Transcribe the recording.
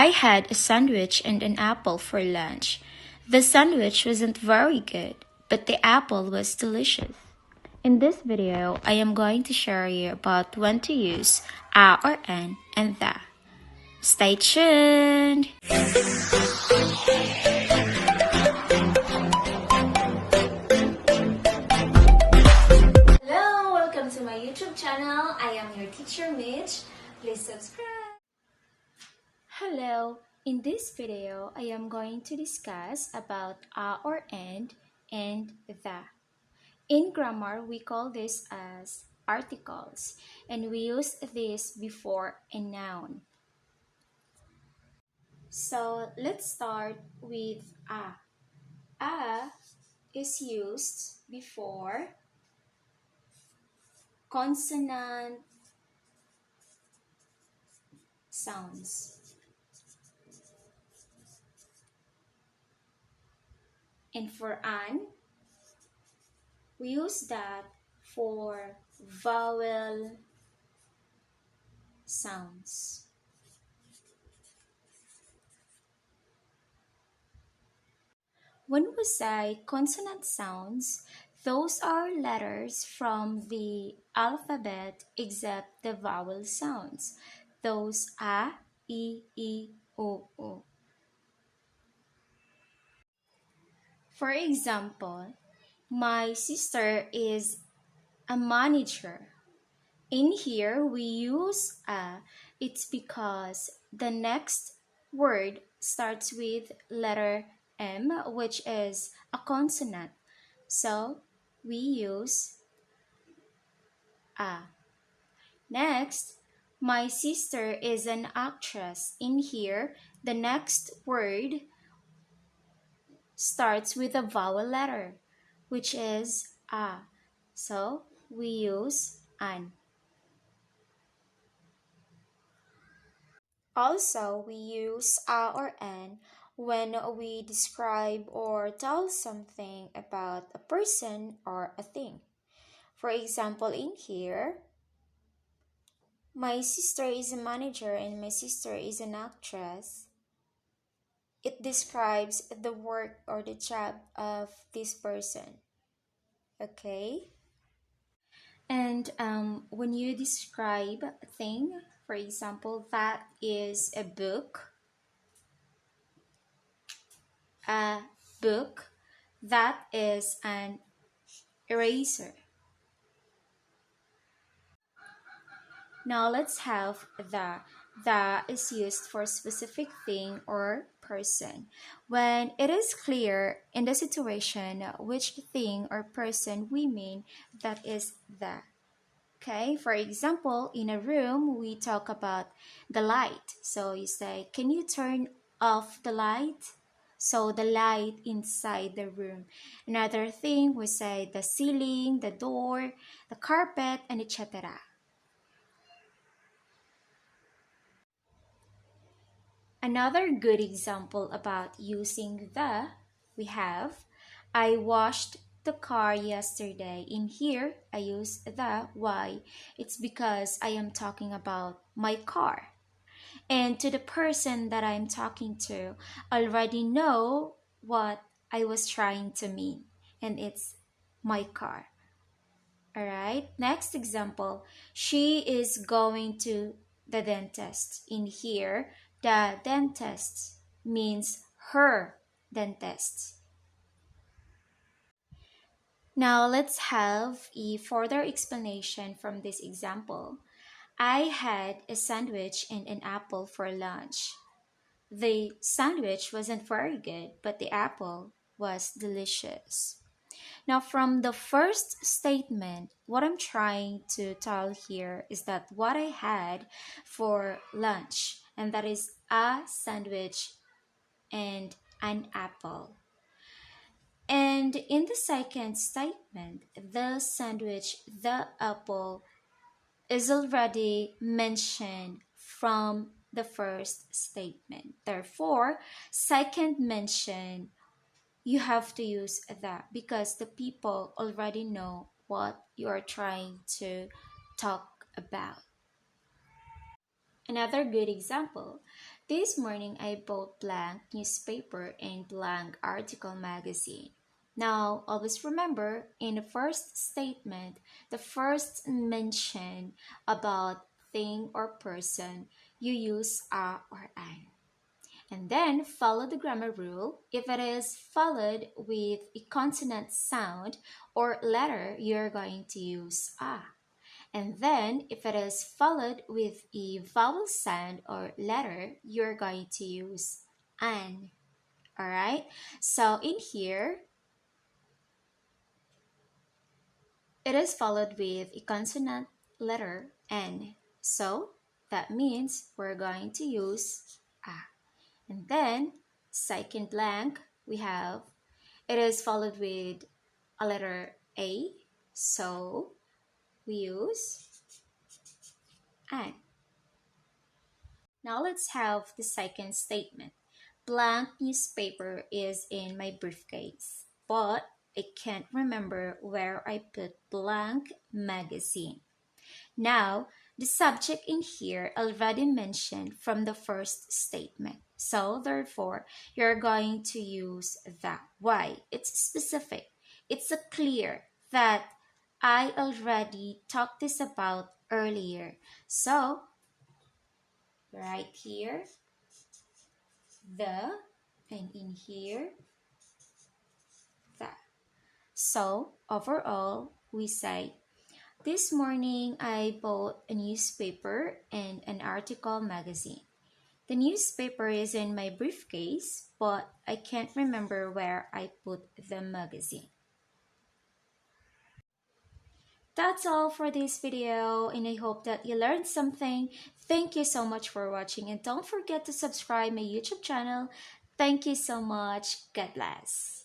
I had a sandwich and an apple for lunch. The sandwich wasn't very good, but the apple was delicious. In this video, I am going to share you about when to use a or an and the. Stay tuned! Hello! Welcome to my YouTube channel. I am your teacher Mitch. Please subscribe. Hello! In this video, I am going to discuss about a or and the. In grammar, we call this as articles, and we use this before a noun. So let's start with a. A is used before consonant sounds. And for an, we use that for vowel sounds. When we say consonant sounds, those are letters from the alphabet except the vowel sounds. Those a, I, o. For example, my sister is a manager. In here, we use a. It's because the next word starts with letter M, which is a consonant. So, we use a. Next, my sister is an actress. In here, the next word starts with a vowel letter, which is a. So, we use an. Also, we use a or an when we describe or tell something about a person or a thing. For example, in here, my sister is a manager and my sister is an actress. It describes the work or the job of this person. Okay? And when you describe a thing, for example, that is a book, that is an eraser. Now let's have the. The is used for a specific thing or person. When it is clear in the situation which thing or person we mean, that is the. Okay, for example, in a room, we talk about the light. So you say, can you turn off the light? So the light inside the room. Another thing, we say the ceiling, the door, the carpet, and etc. Another good example about using the, we have, I washed the car yesterday. In here, I use the. Why? It's because I am talking about my car. And to the person that I'm talking to, already know what I was trying to mean. And it's my car. Alright, next example. She is going to the dentist. In here, the dentist means her dentist. Now let's have a further explanation from this example. I had a sandwich and an apple for lunch. The sandwich wasn't very good, but the apple was delicious. Now, from the first statement, what I'm trying to tell here is that what I had for lunch, and that is a sandwich and an apple. And in the second statement, the sandwich, the apple is already mentioned from the first statement. Therefore, second mention, you have to use that because the people already know what you are trying to talk about. Another good example, This morning I bought blank newspaper and blank article magazine. Now, always remember in the first statement, the first mention about thing or person, you use a or an. And then follow the grammar rule. If it is followed with a consonant sound or letter, you're going to use a. And then if it is followed with a vowel sound or letter, you're going to use an. All right? So in here, it is followed with a consonant letter N. So that means we're going to use a. And then second blank, we have it is followed with a letter A. So we use an. Now let's have the second statement. Blank newspaper is in my briefcase, but I can't remember where I put blank magazine. Now, the subject in here already mentioned from the first statement. So, therefore, you're going to use that. Why? It's specific. It's a clear that I already talked this about earlier. So, right here, the, and in here, that. So, overall, we say, this morning I bought a newspaper and an article magazine. The newspaper is in my briefcase, but I can't remember where I put the magazine. That's all for this video, and I hope that you learned something. Thank you so much for watching, and don't forget to subscribe my YouTube channel. Thank you so much. God bless.